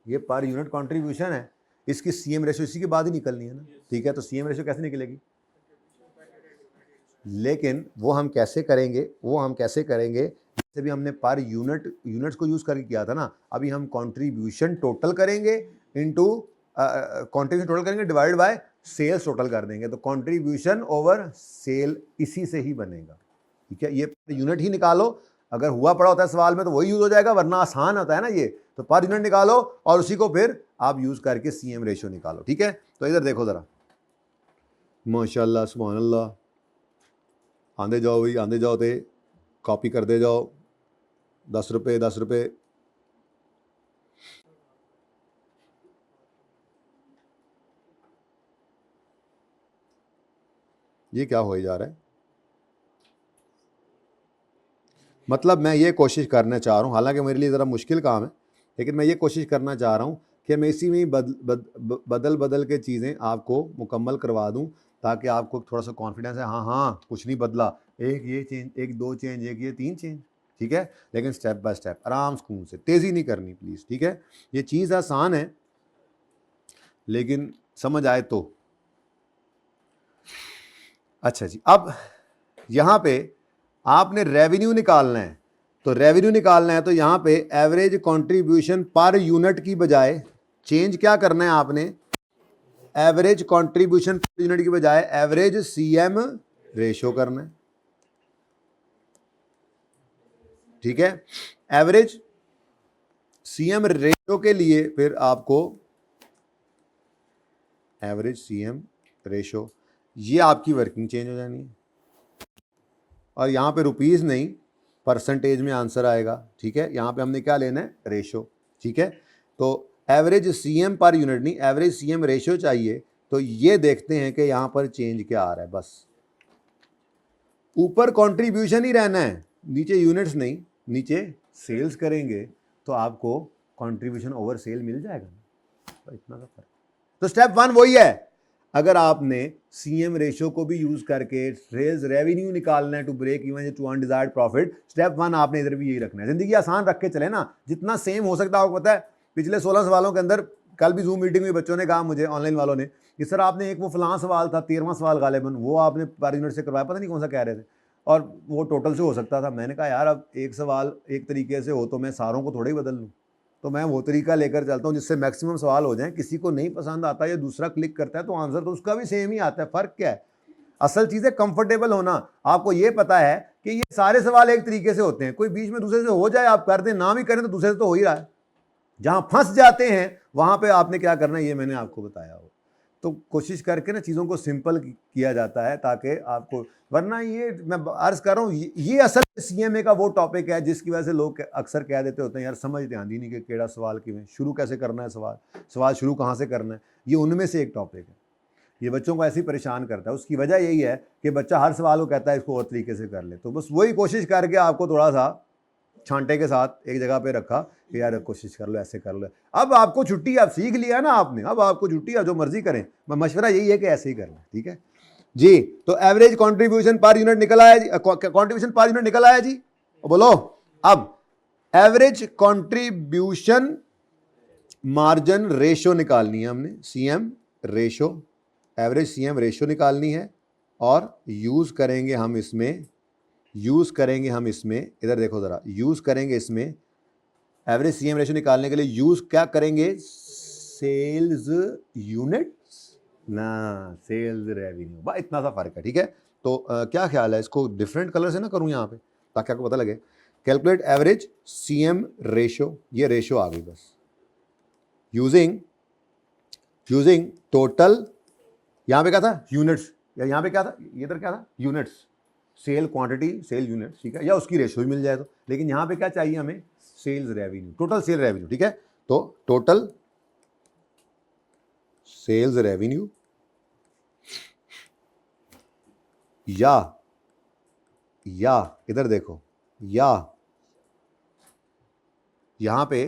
ये पर यूनिट कंट्रीब्यूशन है, इसकी सीएम रेशो इसी के बाद ही निकलनी है ना, ठीक है, तो सीएम रेशो कैसे निकलेगी, लेकिन वो हम कैसे करेंगे, जैसे भी हमने पर यूनिट्स को यूज करके किया था ना, अभी हम कंट्रीब्यूशन टोटल करेंगे इनटू कंट्रीब्यूशन टोटल करेंगे डिवाइड बाय सेल्स टोटल कर देंगे, तो कंट्रीब्यूशन ओवर सेल इसी से ही बनेगा, ठीक है। ये यूनिट ही निकालो, अगर हुआ पड़ा होता है सवाल में तो वही यूज हो जाएगा, वरना आसान होता है ना ये, तो पर यूनिट निकालो और उसी को फिर आप यूज करके सीएम रेशो निकालो, ठीक है। तो इधर देखो जरा, माशाल्लाह सुभान अल्लाह, आंदे जाओ भाई, आंदे जाओ, तो कॉपी करते जाओ, 10 रुपये 10 रुपये, ये क्या हो जा रहा है। मतलब मैं ये कोशिश करना चाह रहा हूँ, हालांकि मेरे लिए ज़रा मुश्किल काम है, लेकिन मैं ये कोशिश करना चाह रहा हूँ कि मैं इसी में ही बदल के चीज़ें आपको मुकम्मल करवा दूँ, ताकि आपको थोड़ा सा कॉन्फिडेंस है, हाँ हाँ कुछ नहीं बदला, एक ये चेंज, एक 2 चेंज, एक ये 3 चेंज, ठीक है। लेकिन स्टेप बाय स्टेप आराम सुकून से, तेज़ी नहीं करनी प्लीज़, ठीक है। ये चीज़ आसान है लेकिन समझ आए तो। अच्छा जी, अब यहाँ पे आपने रेवेन्यू निकालना है, तो रेवेन्यू निकालना है तो यहाँ पे एवरेज कंट्रीब्यूशन पर यूनिट की बजाय चेंज क्या करना है आपने, एवरेज कंट्रीब्यूशन पर यूनिट की बजाय एवरेज सीएम रेशो करना है, ठीक है। एवरेज सीएम रेशो के लिए फिर आपको एवरेज सीएम रेशो, ये आपकी वर्किंग चेंज हो जानी है, और यहाँ पे रुपीज़ नहीं परसेंटेज में आंसर आएगा, ठीक है। यहाँ पे हमने क्या लेना है, रेशो, ठीक है। तो एवरेज सीएम पर यूनिट नहीं, एवरेज सीएम रेशो चाहिए, तो ये देखते हैं कि यहाँ पर चेंज क्या आ रहा है, बस ऊपर कंट्रीब्यूशन ही रहना है, नीचे यूनिट्स नहीं, नीचे सेल्स करेंगे तो आपको कंट्रीब्यूशन ओवर सेल मिल जाएगा, तो इतना सा फर्क। तो स्टेप 1 वही है, अगर आपने सीएम रेशियो को भी यूज करके सेल्स रेवेन्यू निकालना है to break even to undesired profit, step 1 आपने इधर भी यही रखना है। जिंदगी आसान रख के चले ना, जितना सेम हो सकता है। आपको पता है पिछले 16 सवालों के अंदर, कल भी जूम मीटिंग में बच्चों ने कहा मुझे, ऑनलाइन वालों ने, कि सर आपने एक वो फलां सवाल था 13वां सवाल गालिबन, वो आपने पर यूनिट से करवाया, पता नहीं कौन सा कह रहे थे, और वो टोटल से हो सकता था। मैंने कहा यार अब एक सवाल एक तरीके से हो तो मैं सारों को थोड़ा ही बदल लूँ, तो मैं वो तरीका लेकर चलता हूँ जिससे मैक्सिमम सवाल हो जाए। किसी को नहीं पसंद आता या दूसरा क्लिक करता है तो आंसर तो उसका भी सेम ही आता है। फ़र्क क्या है? असल चीज़ है कंफर्टेबल होना। आपको ये पता है कि ये सारे सवाल एक तरीके से होते हैं, कोई बीच में दूसरे से हो जाए आप कर दें, ना भी करें तो दूसरे से तो हो ही रहा है। जहाँ फंस जाते हैं वहाँ पे आपने क्या करना है ये मैंने आपको बताया हो। तो कोशिश करके ना चीज़ों को सिंपल किया जाता है ताकि आपको, वरना ये मैं अर्ज कर रहा हूँ ये असल सीएमए का वो टॉपिक है जिसकी वजह से लोग अक्सर कह देते होते हैं यार समझ ध्यान दी नहीं कि केड़ा सवाल किवें शुरू कैसे करना है, सवाल शुरू कहाँ से करना है। ये उनमें से एक टॉपिक है, ये बच्चों को ऐसे ही परेशान करता है। उसकी वजह यही है कि बच्चा हर सवाल को कहता है इसको और तरीके से कर ले, तो बस वही कोशिश करके आपको थोड़ा सा छांटे के साथ एक जगह पे रखा कि यार कोशिश कर लो, ऐसे कर लो। अब आपको छुट्टी, आप सीख लिया ना आपने, अब आपको छुट्टी है, जो मर्जी करें। मशवरा यही है कि ऐसे ही कर लें, ठीक है जी। तो एवरेज कंट्रीब्यूशन पर यूनिट निकल आया जी, कंट्रीब्यूशन पर यूनिट निकल आया जी, बोलो। अब एवरेज कंट्रीब्यूशन मार्जिन रेशो निकालनी है हमने, CM ratio, average CM ratio निकालनी है, और यूज करेंगे हम इसमें, इधर देखो जरा, यूज करेंगे इसमें एवरेज सीएम रेशो निकालने के लिए यूज क्या करेंगे, सेल्स यूनिट्स ना सेल्स रेवेन्यू। बस इतना सा फर्क है, ठीक है। तो क्या ख्याल है, इसको डिफरेंट कलर से ना करूं यहाँ पे ताकि आपको पता लगे। कैलकुलेट एवरेज सीएम रेशो, ये रेशो आ गई बस, यूजिंग टोटल, यहाँ पे क्या था यूनिट्स, या यहाँ पे क्या था, इधर क्या था units, sale quantity sale units, ठीक है, या उसकी रेशो भी मिल जाए तो। लेकिन यहाँ पे क्या चाहिए हमें, sales revenue, total sale revenue, ठीक है। तो टोटल सेल्स रेवेन्यू या इधर देखो, या यहाँ पे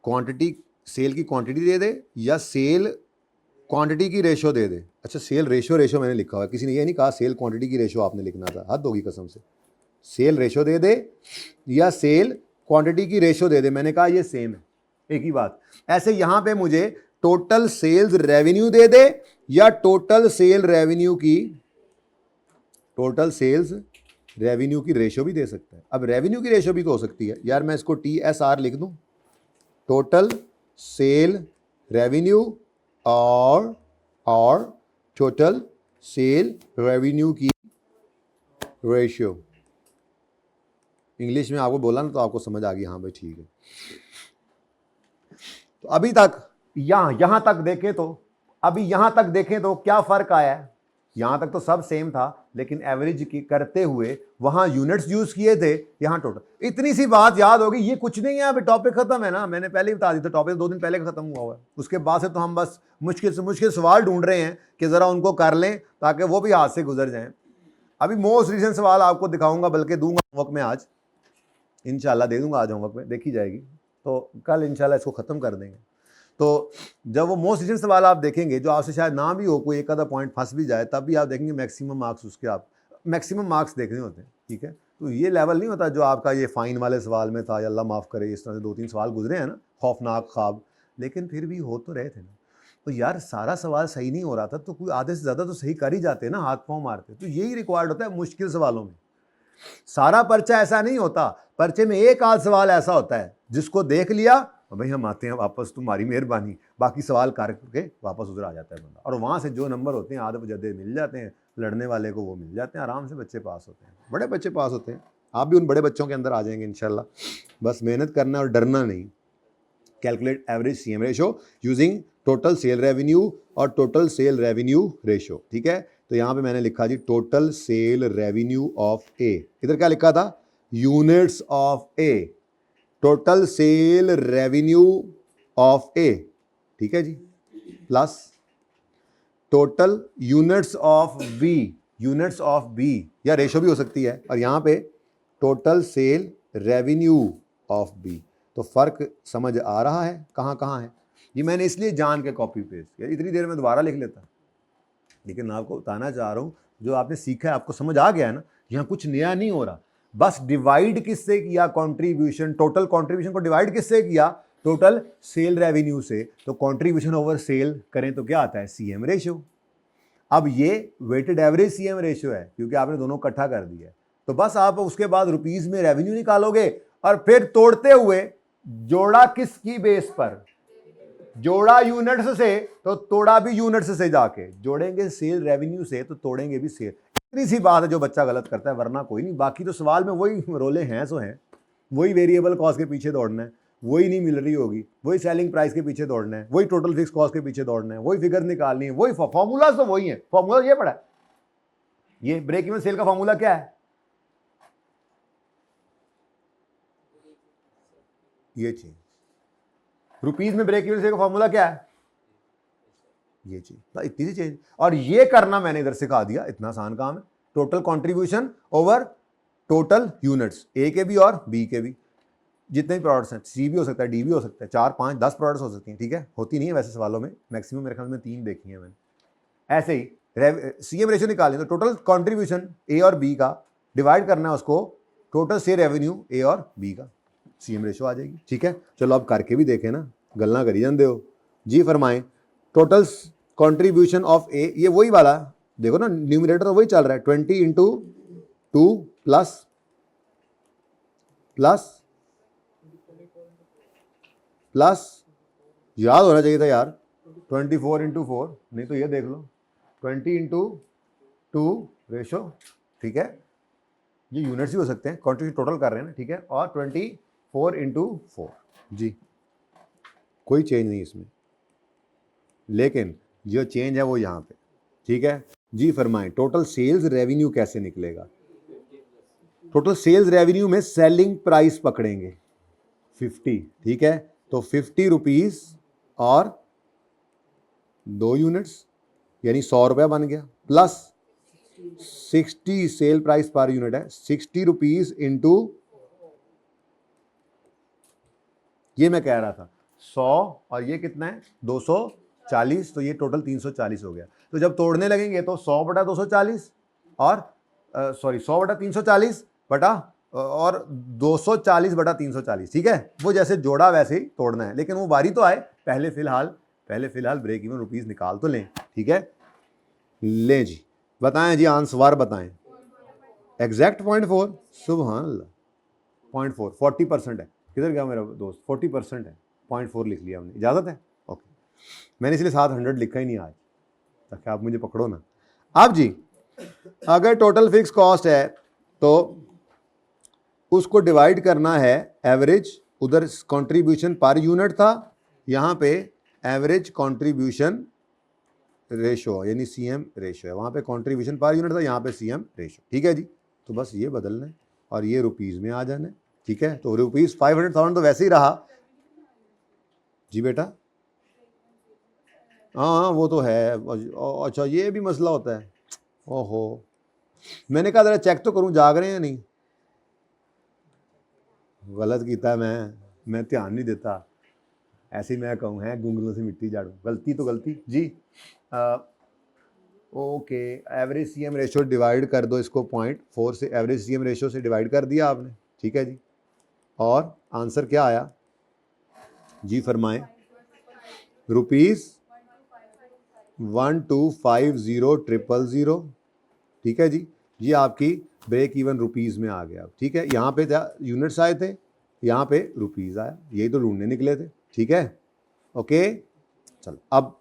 क्वांटिटी, सेल की क्वांटिटी दे दे या सेल क्वांटिटी की रेशो दे दे। अच्छा सेल रेशो मैंने लिखा हुआ है, किसी ने ये नहीं कहा सेल क्वांटिटी की रेशो आपने लिखना था, हद होगी कसम से। सेल रेशो दे दे या सेल क्वांटिटी की रेशो दे दे, मैंने कहा ये सेम है, एक ही बात। ऐसे यहाँ पे मुझे टोटल सेल्स रेवेन्यू दे दे या टोटल सेल्स रेवेन्यू की रेशो भी दे सकता है। अब रेवेन्यू की रेशो भी तो हो सकती है यार, मैं इसको TSR लिख दूं, टोटल सेल रेवेन्यू और टोटल सेल रेवेन्यू की रेशियो। इंग्लिश में आपको बोला ना तो आपको समझ आ गई, हाँ भाई ठीक है। तो अभी तक यहां तक देखें तो क्या फर्क आया है, यहां तक तो सब सेम था, लेकिन एवरेज की करते हुए वहां यूनिट्स यूज किए थे, यहां टोटल। इतनी सी बात याद होगी, ये कुछ नहीं है, अभी टॉपिक खत्म है ना, मैंने पहले ही बता दिया था, टॉपिक 2 दिन पहले खत्म हुआ है। उसके बाद से तो हम बस मुश्किल से मुश्किल सवाल ढूंढ रहे हैं कि जरा उनको कर लें ताकि वो भी हाथ से गुजर जाएं। अभी मोस्ट रीसेंट सवाल आपको दिखाऊंगा, बल्कि दूंगा होमवर्क में, आज इंशाल्लाह दे दूंगा, आज होमवर्क में देखी जाएगी, तो कल इंशाल्लाह इसको खत्म कर देंगे। तो जब वो मोस्ट रीसेंट सवाल आप देखेंगे, जो आपसे शायद ना भी हो, कोई एक आधा पॉइंट फंस भी जाए, तब भी आप देखेंगे मैक्सिमम मार्क्स उसके, आप मैक्सिमम मार्क्स देखने होते हैं, ठीक है। तो ये लेवल नहीं होता जो आपका ये फाइन वाले सवाल में था, या अल्लाह माफ़ करे, इस तरह से 2-3 सवाल गुजरे हैं ना, खौफनाक ख्वाब, लेकिन फिर भी हो तो रहे थे ना। तो यार सारा सवाल सही नहीं हो रहा था तो कोई आधे से ज़्यादा तो सही कर ही जाते हैं ना, हाथ पाँव मारते। तो यही रिक्वायर्ड होता है मुश्किल सवालों में। सारा पर्चा ऐसा नहीं होता, पर्चे में एक आध सवाल ऐसा होता है जिसको देख लिया भाई हम आते हैं वापस, तुम्हारी मेहरबानी, बाकी सवाल करके वापस उधर आ जाता है बंदा, और वहाँ से जो नंबर होते हैं आधे जदे मिल जाते हैं, लड़ने वाले को वो मिल जाते हैं, आराम से बच्चे पास होते हैं, बड़े बच्चे पास होते हैं। आप भी उन बड़े बच्चों के अंदर आ जाएंगे इंशाल्लाह, बस मेहनत करना और डरना नहीं। Calculate average CM ratio using total sale revenue और टोटल सेल रेवेन्यू रेशो, ठीक है। तो यहाँ पे मैंने लिखा जी total sale revenue of A, इधर क्या लिखा था, units of A, total sale revenue of A, ठीक है जी, plus total units of B, units of B, या रेशो भी हो सकती है, और यहाँ पे total sale revenue of B. तो फर्क समझ आ रहा है कहाँ कहाँ है? ये मैंने इसलिए जान के कॉपी पेस्ट किया, इतनी देर में दोबारा लिख लेता, लेकिन मैं आपको बताना चाह रहा हूँ जो आपने सीखा है आपको समझ आ गया है ना, यहाँ कुछ नया नहीं हो रहा, बस डिवाइड किससे किया कंट्रीब्यूशन, टोटल कंट्रीब्यूशन को डिवाइड किससे किया, टोटल सेल रेवेन्यू से। तो कंट्रीब्यूशन ओवर सेल करें तो क्या आता है, सीएम रेशियो। अब ये वेटेड एवरेज सीएम रेशियो है क्योंकि आपने दोनों इकट्ठा कर दिया है। तो बस आप उसके बाद रुपीस में रेवेन्यू निकालोगे और फिर तोड़ते हुए जोड़ा किसकी बेस पर, जोड़ा यूनिट्स से तो तोड़ा भी यूनिट्स से, जाके जोड़ेंगे सेल रेवेन्यू से तो तोड़ेंगे भी सेल। इतनी सी बात है जो बच्चा गलत करता है, वरना कोई नहीं। बाकी तो सवाल में वही रोले हैं सो हैं, वही वेरिएबल कॉस्ट के पीछे दौड़ना है, वही नहीं मिल रही होगी, वही सेलिंग प्राइस के पीछे दौड़ना है, वही टोटल फिक्स कॉस्ट के पीछे दौड़ना है, वही फिगर निकालनी है, वही फॉर्मूला तो वही है। फॉर्मूला ये पड़ा है, ये ब्रेक इवन सेल का फॉर्मूला क्या है, ये चीज रुपीस में ब्रेक इवन सेल का फॉर्मूला क्या है, ये चीज, इतनी सी चीज। और ये करना मैंने इधर सिखा दिया, इतना आसान काम है। Total contribution over total units, A के भी और बी के भी, जितने भी प्रोडक्ट्स हैं, सी भी हो सकता है, डी भी हो सकता है, 4 5 10 प्रोडक्ट्स हो सकती हैं, ठीक है। होती नहीं है वैसे सवालों में, मैक्सिमम मेरे ख्याल में 3 देखी है मैंने। ऐसे ही सीएम रेशियो निकालें तो टोटल कंट्रीब्यूशन ए और बी का डिवाइड करना है उसको टोटल से रेवेन्यू ए और बी का, सीएम रेशियो आ जाएगी, ठीक है। चलो अब करके भी देखें ना, गलना करी जाते हो जी। फरमाएं टोटल कंट्रीब्यूशन ऑफ ए, ये वही वाला देखो ना, न्यूमरेटर तो वही चल रहा है, 20 इंटू 2 प्लस प्लस प्लस, याद होना चाहिए था यार, 24 इंटू 4, नहीं तो ये देख लो 20 इंटू 2 रेशो, ठीक है। ये यूनिट्स भी हो सकते हैं, क्वांटिटी टोटल कर रहे हैं ना, ठीक है। और 24 इंटू 4 जी, कोई चेंज नहीं इसमें, लेकिन जो चेंज है वो यहाँ पे, ठीक है जी। फरमाएं टोटल सेल्स रेवेन्यू कैसे निकलेगा। टोटल सेल्स रेवेन्यू में सेलिंग प्राइस पकड़ेंगे 50, ठीक है। तो 50 रुपीज और 2 यूनिट्स यानी 100 रुपया बन गया, plus 60 sale price per unit है, 60 रुपीज इंटू, ये मैं कह रहा था 100 और ये कितना है 240, तो ये टोटल 340 हो गया। तो जब तोड़ने लगेंगे तो 100 बटा 240 और सॉरी 100 बटा 340 बटा और 240 बटा 340, ठीक है। वो जैसे जोड़ा वैसे ही तोड़ना है, लेकिन वो बारी तो आए, पहले फिलहाल ब्रेक इवन रुपीस निकाल तो लें, ठीक है। लें जी, बताएं जी, आंसर बताएं। एग्जैक्ट 0.4, सुभान अल्लाह, 0.4 40% है। किधर गया मेरा दोस्त, 40% है, 0.4 लिख लिया हमने, इजाज़त है, ओके। मैंने इसलिए 700 लिखा ही नहीं आज, ताकि आप मुझे पकड़ो ना। अब जी, अगर टोटल फिक्स कॉस्ट है तो उसको डिवाइड करना है एवरेज, उधर कंट्रीब्यूशन पर यूनिट था, यहाँ पे एवरेज कंट्रीब्यूशन रेशो यानी सीएम रेशो है, वहाँ पे कंट्रीब्यूशन पर यूनिट था, यहाँ पे सीएम रेशो, ठीक है जी। तो बस ये बदलना है और ये रुपीज़ में आ जाना है, ठीक है। तो रुपीज़ 500,000 तो वैसे ही रहा जी बेटा, हाँ वो तो है। अच्छा ये भी मसला होता है, ओहो, मैंने कहा ज़रा चेक तो करूँ जाग रहे हैं या नहीं। गलत किया मैं ध्यान नहीं देता, ऐसे ही मैं कहूँ है गुंगलों से मिट्टी झाड़ू, गलती तो गलती जी। Okay, average CM ratio divide कर दो इसको 0.4 से, एवरेज सीएम रेशो से डिवाइड कर दिया आपने, ठीक है जी। और आंसर क्या आया जी, फरमाएं। रुपीज़ 1250000, ठीक है जी। ये आपकी ब्रेक इवन रुपीज़ में आ गया, ठीक है। यहाँ पे यूनिट्स आए थे, यहाँ पे रुपीज़ आया, यही तो ढूंढने निकले थे, ठीक है, ओके। चलो अब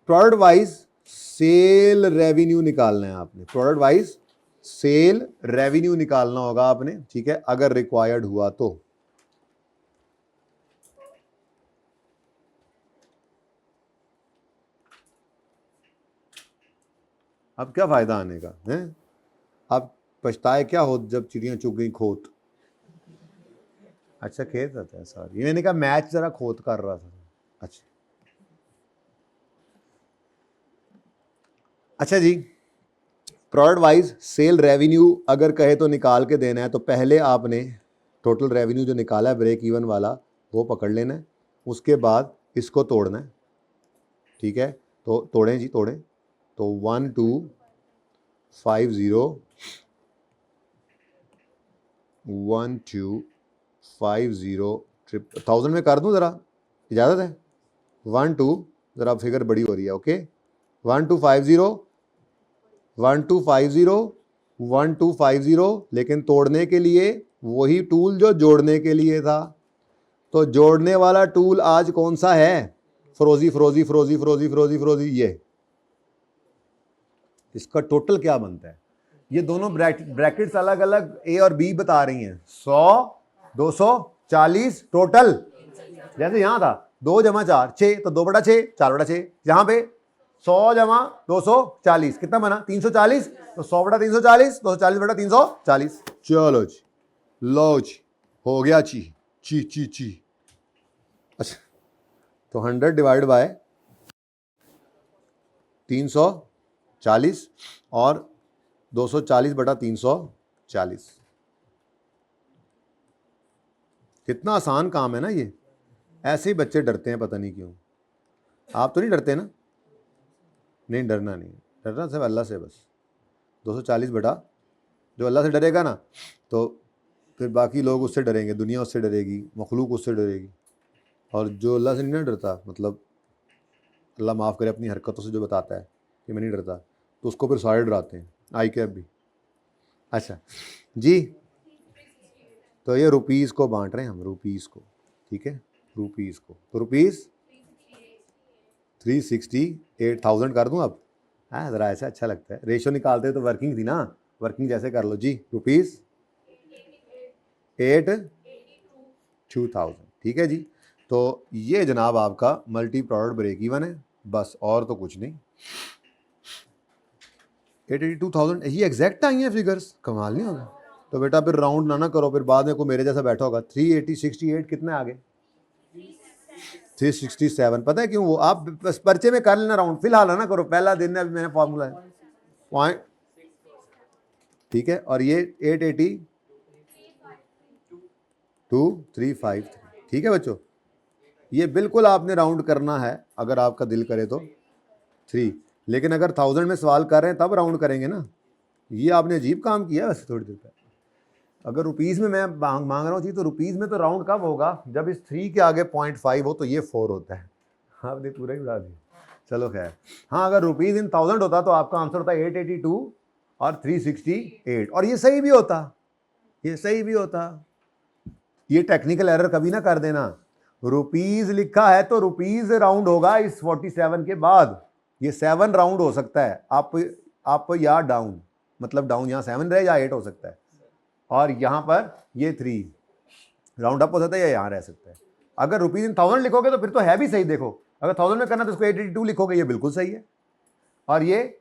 प्रोडक्ट वाइज सेल रेवेन्यू निकालना है आपने, प्रोडक्ट वाइज सेल रेवेन्यू निकालना होगा आपने, ठीक है, अगर रिक्वायर्ड हुआ तो। अब क्या फायदा आने का है, अब पछताए क्या हो जब चिड़ियां चुग गई खोत। अच्छा खेत रहता है, सॉरी, मैंने कहा मैच जरा खोत कर रहा था। अच्छा जी, प्रोडक्ट वाइज सेल रेवेन्यू अगर कहे तो निकाल के देना है, तो पहले आपने टोटल रेवेन्यू जो निकाला है ब्रेक इवन वाला वो पकड़ लेना है, उसके बाद इसको तोड़ना है, ठीक है। तो तोड़ें जी, तोड़ें। तो 1250 1000 में कर दूं ज़रा, इजाज़त है? 12 ज़रा फिगर बड़ी हो रही है, ओके। 1250 लेकिन तोड़ने के लिए वही टूल जो जोड़ने के लिए था। तो जोड़ने वाला टूल आज कौन सा है? फ्रोजी फ्रोजी फ्रोजी फ्रोजी फ्रोजी फ्रोजी। ये इसका टोटल क्या बनता है? ये दोनों ब्रैकेट्स अलग अलग ए और बी बता रही हैं। 100 240 टोटल, जैसे यहां था 2 जमा 4 6, तो 2/6 4/6। यहां पे 100 जमा 240 कितना बना? 340। तो 100/340 240/340। चलो जी, लो जी, हो गया ची ची ची ची। अच्छा, तो 100 डिवाइड बाय 340 और 240/340। कितना आसान काम है ना ये। ऐसे ही बच्चे डरते हैं, पता नहीं क्यों। आप तो नहीं डरते ना? नहीं, डरना नहीं, डरना सिर्फ अल्लाह से बस। 240 बटा, जो अल्लाह से डरेगा ना, तो फिर बाकी लोग उससे डरेंगे, दुनिया उससे डरेगी, मखलूक उससे डरेगी। और जो अल्लाह से नहीं ना डरता, मतलब अल्लाह माफ़ करे अपनी हरकतों से जो बताता है कि मैं नहीं डरता, तो उसको फिर सारे डराते हैं। आई कैप भी। अच्छा जी, तो ये रुपीज़ को बांट रहे हैं हम, रुपीज़ को, ठीक है, रुपीज़ को। तो रुपीज़ 368,000 कर दूं अब? हाँ, ज़रा ऐसा अच्छा लगता है। रेशो निकालते तो वर्किंग थी ना, वर्किंग जैसे कर लो जी। रुपीज़ 82,000, ठीक है जी। तो ये जनाब आपका मल्टी प्रोडक्ट ब्रेक इवन है, बस, और तो कुछ नहीं। 82,000 ये एग्जैक्ट आई हैं फिगर्स, कमाल नहीं होगा? तो बेटा फिर राउंड ना करो, फिर बाद में कोई मेरे जैसा बैठा होगा। 380 कितने आ गए? 367। पता है क्यों? वो आप बस पर्चे में कर लेना राउंड, फिलहाल ना करो, पहला दिन है, अभी मैंने फॉर्मूला है पॉइंट, ठीक है। और ये 882,353, ठीक है बच्चों। ये बिल्कुल आपने राउंड करना है अगर आपका दिल करे तो 3, लेकिन अगर 1000 में सवाल कर रहे हैं तब राउंड करेंगे ना। ये आपने अजीब काम किया वैसे थोड़ी देर पहले। अगर रुपीज़ में मैं मांग रहा हूँ चीज़, तो रुपीज़ में तो राउंड कब होगा? जब इस 3 के आगे 0.5 हो, तो ये 4 होता है। आपने पूरा ही उड़ा दिया। चलो खैर, हाँ, अगर रुपीज़ इन 1000 होता तो आपका आंसर होता 882 और 368, और ये सही भी होता, ये सही भी होता। ये टेक्निकल एरर कभी ना कर देना। रुपीज़ लिखा है तो रुपीज़ राउंड होगा इस 47 के बाद। ये 7 राउंड हो सकता है, आप या डाउन, मतलब डाउन यहाँ 7 रहे या 8 हो सकता है, और यहाँ पर ये 3 राउंड अप हो सकता है या यहाँ रह सकता है। अगर रुपीज़ इन 1000 लिखोगे तो फिर तो है भी सही। देखो, अगर 1000 में करना तो इसको 882 लिखोगे, ये बिल्कुल सही है, और ये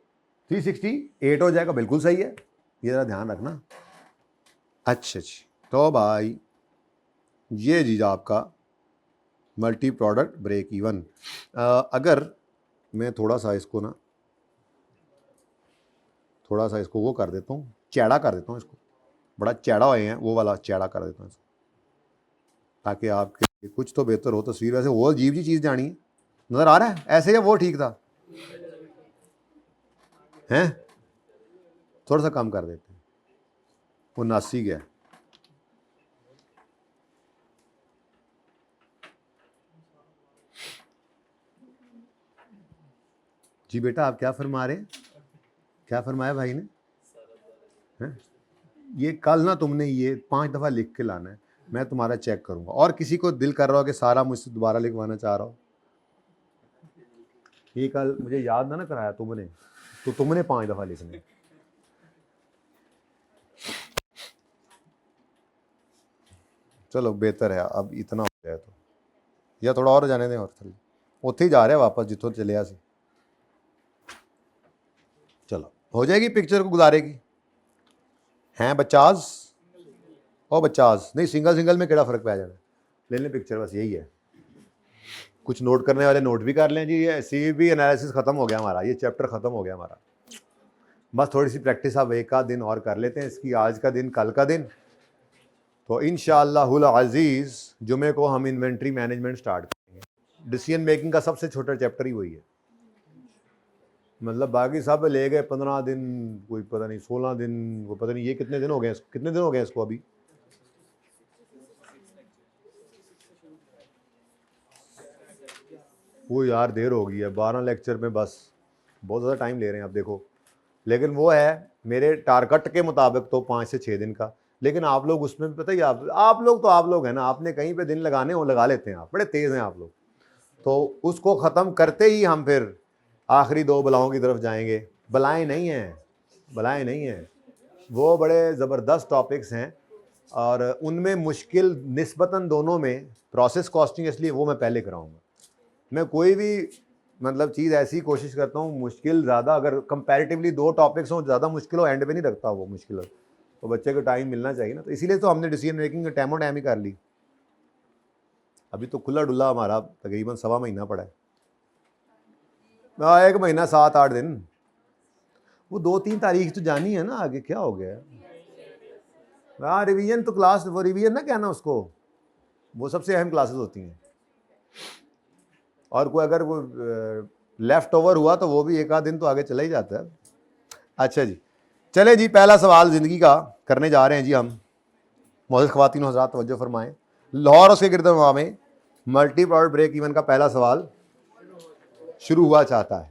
368 हो जाएगा, बिल्कुल सही है। ये ज़रा ध्यान रखना। अच्छा जी, तो भाई ये चीज़ आपका मल्टी प्रोडक्ट ब्रेक इवन। अगर मैं थोड़ा सा इसको वो कर देता हूँ, चैड़ा कर देता हूँ इसको, बड़ा चैड़ा हुए हैं, वो वाला चैड़ा कर देता हूँ इसको, ताकि आपके कुछ तो बेहतर हो तस्वीर। वैसे वो अजीब जी चीज़ जानी है, नज़र आ रहा है ऐसे, या वो ठीक था? हैं, थोड़ा सा कम कर देते हैं, 79 गया जी। बेटा आप क्या फरमा रहे हैं? क्या फरमाया भाई ने? हैं? ये कल ना तुमने ये 5 दफ़ा लिख के लाना है, मैं तुम्हारा चेक करूंगा। और किसी को दिल कर रहा हो कि सारा मुझसे दोबारा लिखवाना चाह रहा हो, ये कल मुझे याद ना कराया तुमने, तो तुमने 5 दफ़ा लिखने। चलो बेहतर है अब इतना हो जाए तो, या थोड़ा और जाने दें, और थले उत्थे ही जा रहे हैं वापस जितों चलिया सी। चलो हो जाएगी, पिक्चर को गुजारेगी हैं बच्चाज। ओ बच्चाज नहीं, सिंगल में केड़ा फर्क पै जाना, ले लें पिक्चर, बस यही है। कुछ नोट करने वाले नोट भी कर लें जी। ये CVP एनालिसिस खत्म हो गया हमारा, ये चैप्टर खत्म हो गया हमारा। बस थोड़ी सी प्रैक्टिस आप एक आध दिन और कर लेते हैं इसकी, आज का दिन कल का दिन, तो इंशाअल्लाहुल अज़ीज़ जुमे को हम इन्वेंट्री मैनेजमेंट स्टार्ट करेंगे। डिसीजन मेकिंग का सबसे छोटा चैप्टर ही वही है। मतलब बाकी सब ले गए 15 दिन, कोई पता नहीं 16 दिन, कोई पता नहीं ये कितने दिन हो गए, कितने दिन हो गए इसको अभी। वो यार देर हो गई है, 12 लेक्चर में बस बहुत ज़्यादा टाइम ले रहे हैं आप देखो। लेकिन वो है मेरे टारगेट के मुताबिक तो 5 से 6 दिन का, लेकिन आप लोग उसमें भी पता ही आप लोग तो आप लोग हैं ना, आपने कहीं पे दिन लगाने वो लगा लेते हैं, आप बड़े तेज़ हैं आप लोग। तो उसको ख़त्म करते ही हम फिर आखिरी 2 बलाओं की तरफ जाएंगे। बलाएँ नहीं हैं, बलाएँ नहीं हैं, वो बड़े ज़बरदस्त टॉपिक्स हैं और उनमें मुश्किल निस्बतन दोनों में प्रोसेस कॉस्टिंग, इसलिए वो मैं पहले कराऊँगा। मैं कोई भी मतलब चीज़ ऐसी कोशिश करता हूँ मुश्किल ज़्यादा, अगर कंपैरेटिवली 2 टॉपिक्स हों ज़्यादा मुश्किल हो, एंड पे नहीं रखता वो मुश्किल, तो बच्चे को टाइम मिलना चाहिए ना, तो इसीलिए तो हमने डिसीजन मेकिंग टाइम ही कर ली। अभी तो खुला डुल्ला हमारा तकरीबन 1.25 महीना पड़ा है, 1 महीना 7-8 दिन। वो 2-3 तारीख तो जानी है ना, आगे क्या हो गया। हाँ रिवीजन तो क्लास, वो रिवीजन ना कहना उसको, वो सबसे अहम क्लासेस होती हैं। और कोई अगर वो लेफ्ट ओवर हुआ तो वो भी एक आध दिन तो आगे चला ही जाता है। अच्छा जी, चले जी, पहला सवाल ज़िंदगी का करने जा रहे हैं जी हम। मोअज़्ज़िज़ ख़वातीन व हज़रात तवज्जो फरमाएं। लाहौर और उसके गिरदोनवां में मल्टी प्रोडक्ट ब्रेक इवन का पहला सवाल शुरू हुआ चाहता है।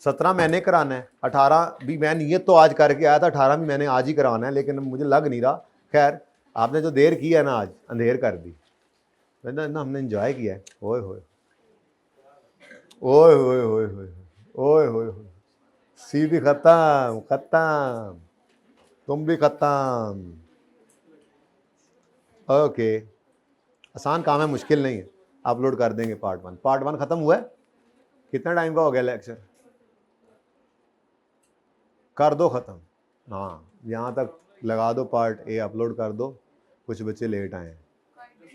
17 मैंने कराना है, 18 भी मैं नियत तो आज करके आया था, 18 भी मैंने आज ही कराना है, लेकिन मुझे लग नहीं रहा। खैर आपने जो देर की है ना, आज अंधेर कर दी ना, हमने एंजॉय किया है। ओए होए ओए होए होए होए ओए होए, सी भी खत्म खत्म, तुम भी खत्म। ओके, आसान काम है, मुश्किल नहीं है, अपलोड कर देंगे पार्ट 1। पार्ट 1 खत्म हुआ है, कितना टाइम का हो गया लेक्चर, कर दो ख़त्म। हाँ यहाँ तक लगा दो, पार्ट ए अपलोड कर दो, कुछ बच्चे लेट आए हैं।